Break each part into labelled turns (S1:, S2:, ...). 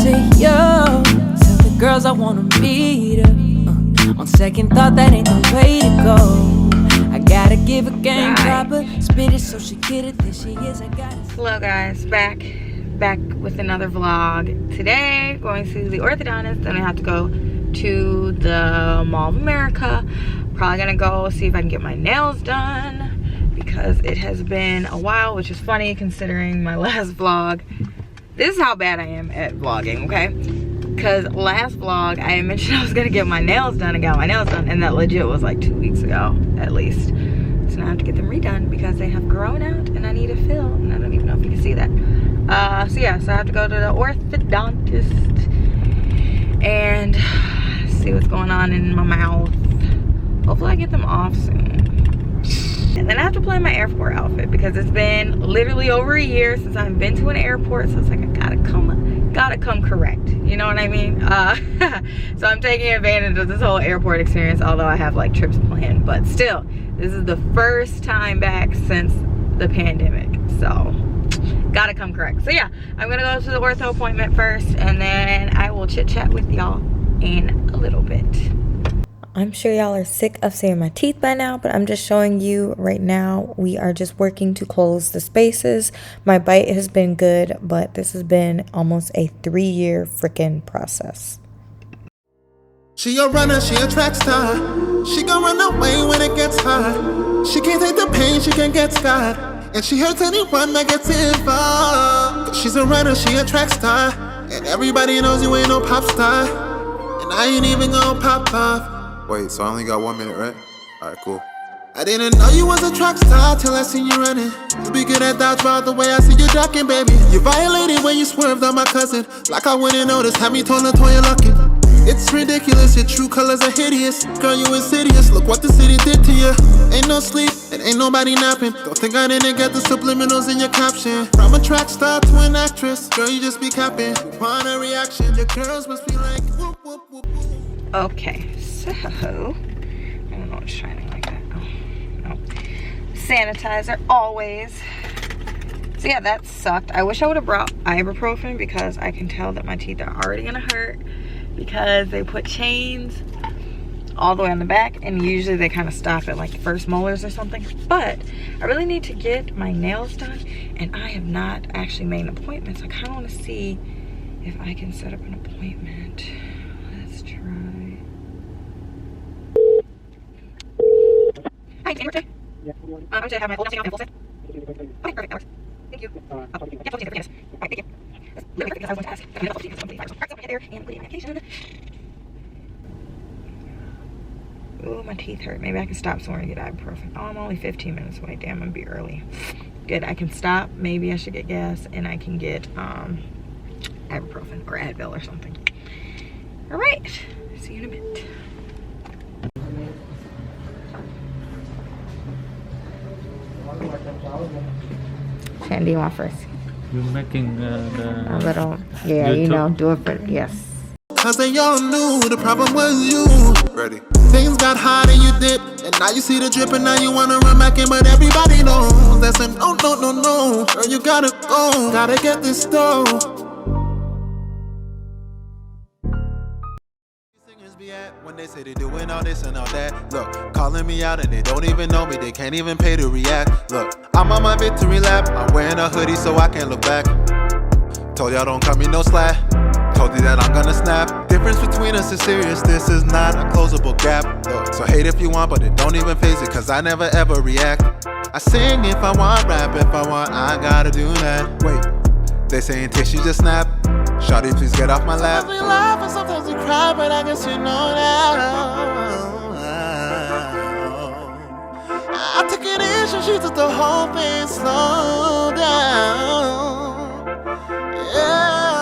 S1: say yo. Tell the girls I wanna meet her. On second thought, that ain't the way to go. I gotta give a game proper, spit it so she get it. There she is, I got it.
S2: Hello guys, back with another vlog. Today, going to the orthodontist. Then I have to go to the Mall of America. Probably gonna go see if I can get my nails done because it has been a while, which is funny considering my last vlog. This is how bad I am at vlogging, okay? Because last vlog I mentioned I was gonna get my nails done and got my nails done, and that legit was like 2 weeks ago at least. So now I have to get them redone because they have grown out and I need a fill, and I don't even know if you can see that. So yeah, so I have to go to the orthodontist and see what's going on in my mouth. Hopefully I get them off soon. And then I have to plan my airport outfit because it's been literally over a year since I've been to an airport, so it's like I gotta come correct, you know what I mean? So I'm taking advantage of this whole airport experience, although I have like trips planned, but still, this is the first time back since the pandemic, so gotta come correct. So yeah, I'm gonna go to the ortho appointment first, and then I will chit chat with y'all in a little bit. I'm sure y'all are sick of seeing my teeth by now, but I'm just showing you right now. We are just working to close the spaces. My bite has been good, but this has been almost a 3-year freaking process.
S3: She a runner, she a track star. She gon' run away when it gets hard. She can't take the pain, she can't get scarred. And she hurts anyone that gets involved. She's a runner, she a track star. And everybody knows you ain't no pop star. And I ain't even gon' pop off.
S4: Wait, so I only got 1 minute, right? Alright, cool.
S3: I didn't know you was a track star till I seen you running. You be good at dodgeball the way I see you ducking, baby. You violated when you swerved on my cousin. Like I wouldn't notice, had me torn the toy lucky. It's ridiculous, your true colors are hideous. Girl, you insidious, look what the city did to you. Ain't no sleep, and ain't nobody napping. Don't think I didn't get the subliminals in your caption. From a track star to an actress, girl, you just be capping. You want a reaction, your girls must be like whoop, whoop, whoop, whoop.
S2: Okay, so I don't know what's shining like that. Oh, no. Sanitizer always. So yeah, that sucked. I wish I would have brought ibuprofen because I can tell that my teeth are already gonna hurt because they put chains all the way on the back, and usually they kind of stop at like the first molars or something. But I really need to get my nails done, and I have not actually made an appointment, so I kind of want to see if I can set up an appointment. Let's try. Hi, can you work today? I'm going to have my old nails taken off and full set. Okay, perfect, that works. Thank you. Yeah, full set, yes. Alright, thank you. That's literally because I was going to ask. I'm going to full set, alright, so I'm there, and completing application. Ooh, my teeth hurt. Maybe I can stop somewhere and get ibuprofen. Oh, I'm only 15 minutes away. Damn, I'm gonna be early. Good, I can stop. Maybe I should get gas, and I can get ibuprofen or Advil or something. All right, see you in a bit. Shannon, do you want first?
S5: You're making
S2: A little, yeah,
S5: YouTube.
S2: you know, do it for, yes.
S3: Cause they all knew the problem was you.
S4: Ready?
S3: Things got hot and you dipped, and now you see the drip, and now you wanna run back in, but everybody knows that's a no, no, no, no. Girl, you gotta go, gotta get this dough. Singers be at when they say they doing all this and all that. Look, calling me out and they don't even know me, they can't even pay to react. Look, I'm on my victory lap, I'm wearing a hoodie so I can't look back. Told y'all don't cut me no slack. Told you that I'm gonna snap. Difference between us is serious, this is not a closable gap. Look, so hate if you want, but it don't even phase it, cause I never ever react. I sing if I want, rap if I want, I gotta do that. Wait, they saying tissue just snap. Shawty, please get off my lap. Sometimes we laugh and sometimes we cry, but I guess you know that. I took it in, so she took the whole thing slow down. Yeah.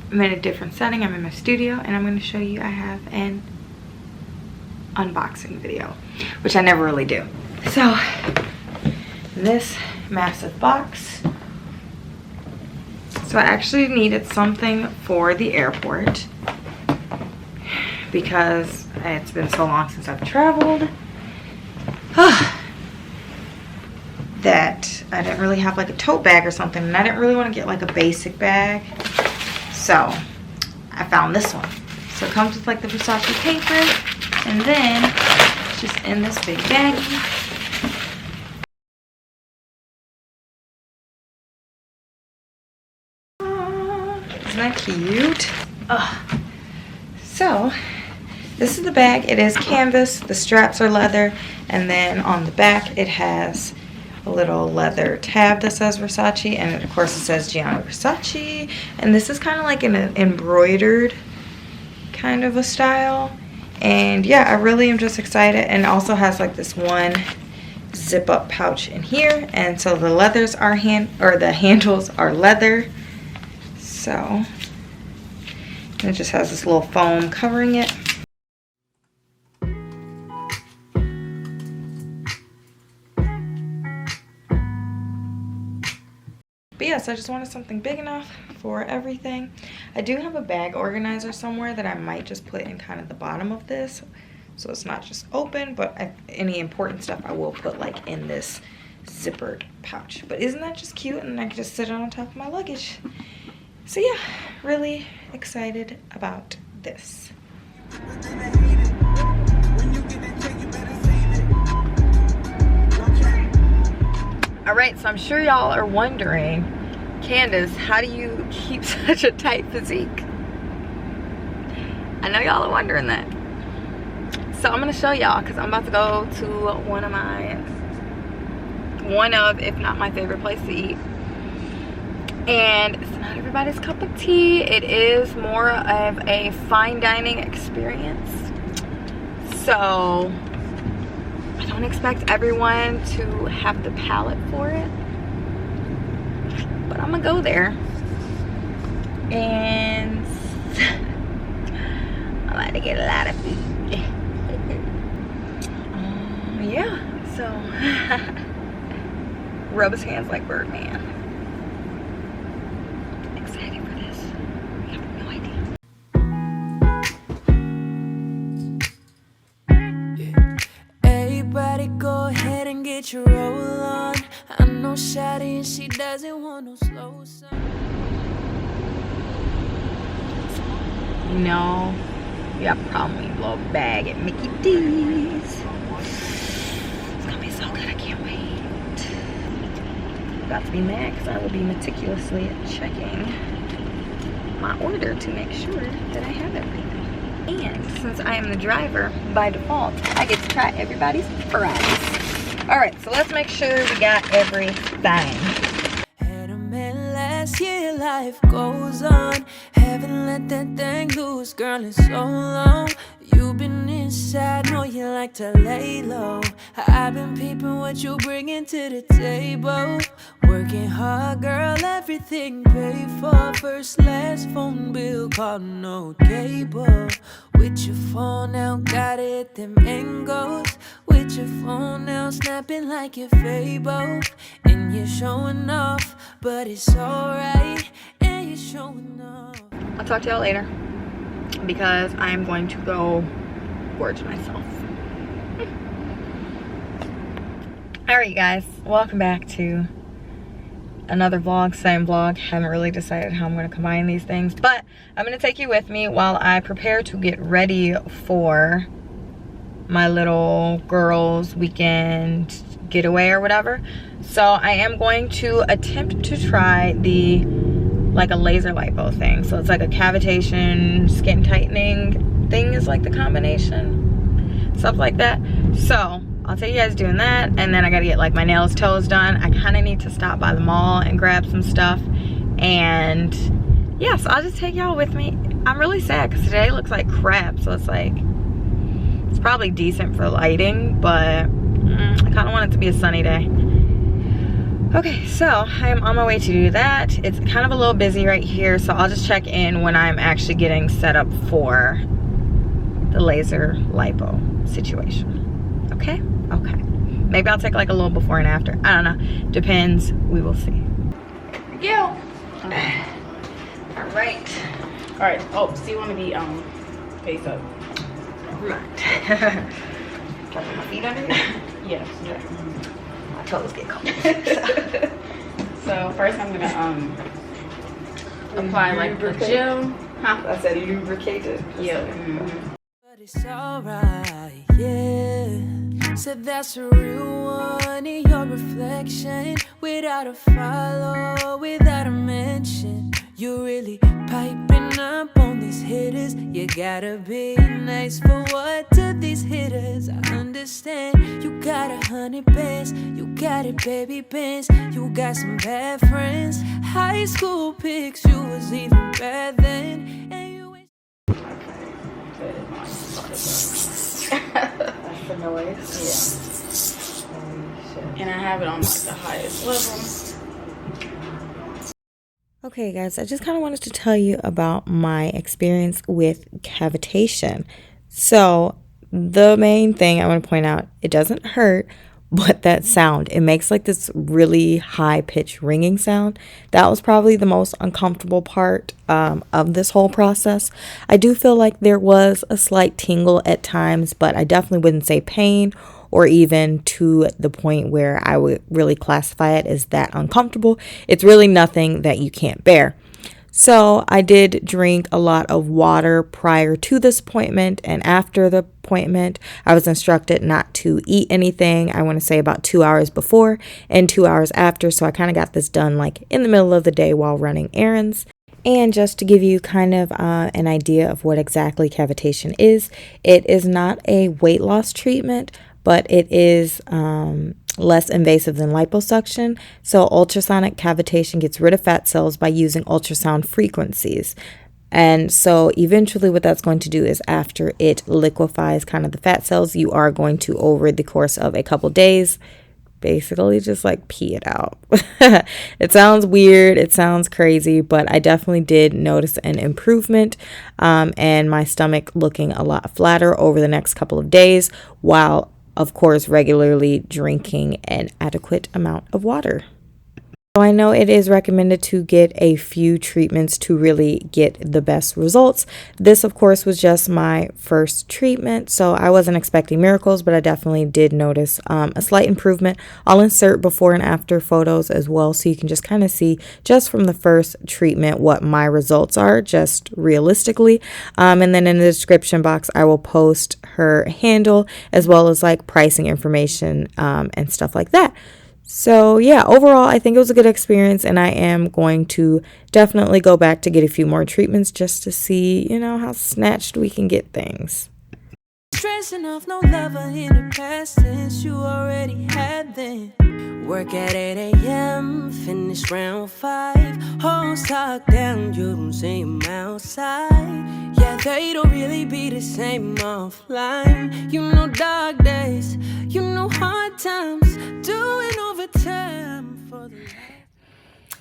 S2: I'm in a different setting. I'm in my studio, and I'm going to show you I have an unboxing video, which I never really do. So this massive box. So I actually needed something for the airport because it's been so long since I've traveled that I didn't really have like a tote bag or something, and I didn't really want to get like a basic bag, so I found this one. So it comes with like the Versace paper, and then it's just in this big baggie. Isn't that cute? Ugh. So this is the bag. It is canvas. The straps are leather, and then on the back it has a little leather tab that says Versace, and of course it says Gianni Versace. And this is kind of like an embroidered kind of a style. And yeah, I really am just excited. And it also has like this one zip up pouch in here, and so the leathers are the handles are leather. So, and it just has this little foam covering it. But yes, I just wanted something big enough for everything. I do have a bag organizer somewhere that I might just put in kind of the bottom of this, so it's not just open, but any important stuff I will put like in this zippered pouch. But isn't that just cute? And I can just sit it on top of my luggage. So yeah, really excited about this. All right, so I'm sure y'all are wondering, Candace, how do you keep such a tight physique? I know y'all are wondering that. So I'm gonna show y'all, because I'm about to go to one of, if not my favorite place to eat. And it's not everybody's cup of tea. It is more of a fine dining experience. So I don't expect everyone to have the palate for it, but I'm gonna go there. And I like to get a lot of food. Yeah, so rub his hands like Birdman. Excited for this. I have no idea.
S1: Everybody go ahead and get your roll on. I know Shawty and she doesn't want no slow song.
S2: You know, you got a problem when you blow a bag at Mickey D's. It's gonna be so good, I can't wait. About to be mad because I will be meticulously checking my order to make sure that I have everything. And since I am the driver, by default, I get to try everybody's fries. All right, so let's make sure we got everything.
S1: Had a man last year, life goes on. Haven't let that thing loose, girl, in so long. You've been inside, know you like to lay low. I've been peeping what you bringing to the table. Working hard, girl, everything paid for. First, last phone bill, call no cable. With your phone out, got it, them angles. With your phone now, snapping like you're Fable. And you're showing off, but it's alright. And you're showing off.
S2: I'll talk to y'all later because I'm going to go gorge myself. Alright, guys, welcome back to another vlog, same vlog. Haven't really decided how I'm going to combine these things, but I'm going to take you with me while I prepare to get ready for my little girls' weekend getaway or whatever. So I am going to attempt to try the like a laser lipo thing. So it's like a cavitation skin tightening thing is like the combination, stuff like that. So I'll take you guys doing that, and then I gotta get like my nails, toes done. I kind of need to stop by the mall and grab some stuff, and yeah, so I'll just take y'all with me. I'm really sad because today looks like crap, so it's like it's probably decent for lighting, but I kind of want it to be a sunny day. Okay, so I am on my way to do that. It's kind of a little busy right here, so I'll just check in when I'm actually getting set up for the laser lipo situation. Okay? Okay. Maybe I'll take like a little before and after. I don't know. Depends. We will see. Here we go.
S5: Okay.
S2: All right.
S5: All right. Oh, so you want to be face up?
S2: Right. Can I put my feet under here?
S5: Yes.
S2: toes get cold.
S5: So first I'm gonna apply like the gel. Huh?
S2: I said lubricated.
S5: Yeah.
S1: But it's alright, yeah. Said that's a real one in your reflection. Without a follow, without a mention. You really piping up on these hitters. You gotta be nice for what to these hitters. I understand you got 100 bands. You got it, baby bands. You got some bad friends. High school pics, you was even bad then. And you
S2: That's the noise.
S5: Yeah. And I have it on like the highest level.
S2: Okay guys, I just kind of wanted to tell you about my experience with cavitation. So the main thing I want to point out, it doesn't hurt, but that sound, it makes like this really high pitched ringing sound. That was probably the most uncomfortable part of this whole process. I do feel like there was a slight tingle at times, but I definitely wouldn't say pain or even to the point where I would really classify it as that uncomfortable. It's really nothing that you can't bear. So I did drink a lot of water prior to this appointment, and after the appointment, I was instructed not to eat anything. I want to say about 2 hours before and 2 hours after. So I kind of got this done like in the middle of the day while running errands. And just to give you kind of an idea of what exactly cavitation is, it is not a weight loss treatment, but it is less invasive than liposuction. So ultrasonic cavitation gets rid of fat cells by using ultrasound frequencies. And so eventually what that's going to do is after it liquefies kind of the fat cells, you are going to, over the course of a couple days, basically just like pee it out. It sounds weird, it sounds crazy, but I definitely did notice an improvement and my stomach looking a lot flatter over the next couple of days, while of course regularly drinking an adequate amount of water. So I know it is recommended to get a few treatments to really get the best results. This, of course, was just my first treatment, so I wasn't expecting miracles, but I definitely did notice a slight improvement. I'll insert before and after photos as well, so you can just kind of see just from the first treatment what my results are, just realistically. And then in the description box, I will post her handle as well as like pricing information and stuff like that. So yeah, overall, I think it was a good experience, and I am going to definitely go back to get a few more treatments just to see, you know, how snatched we can get things.
S1: stressing off no lover in the past since you already had them. Work at 8 a.m., finish round 5. Hoes talk down, you don't see 'em outside. Yeah, they don't really be the same offline. You know dark days, you know hard times, doing overtime for the...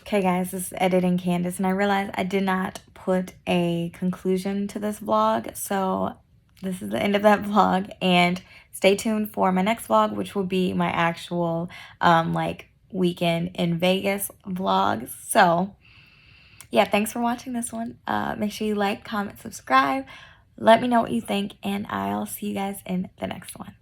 S2: Okay guys, this is Editing Candace, and I realized I did not put a conclusion to this vlog, so this is the end of that vlog, and stay tuned for my next vlog, which will be my actual like weekend in Vegas vlog. So yeah, thanks for watching this one. Make sure you like, comment, subscribe, let me know what you think, and I'll see you guys in the next one.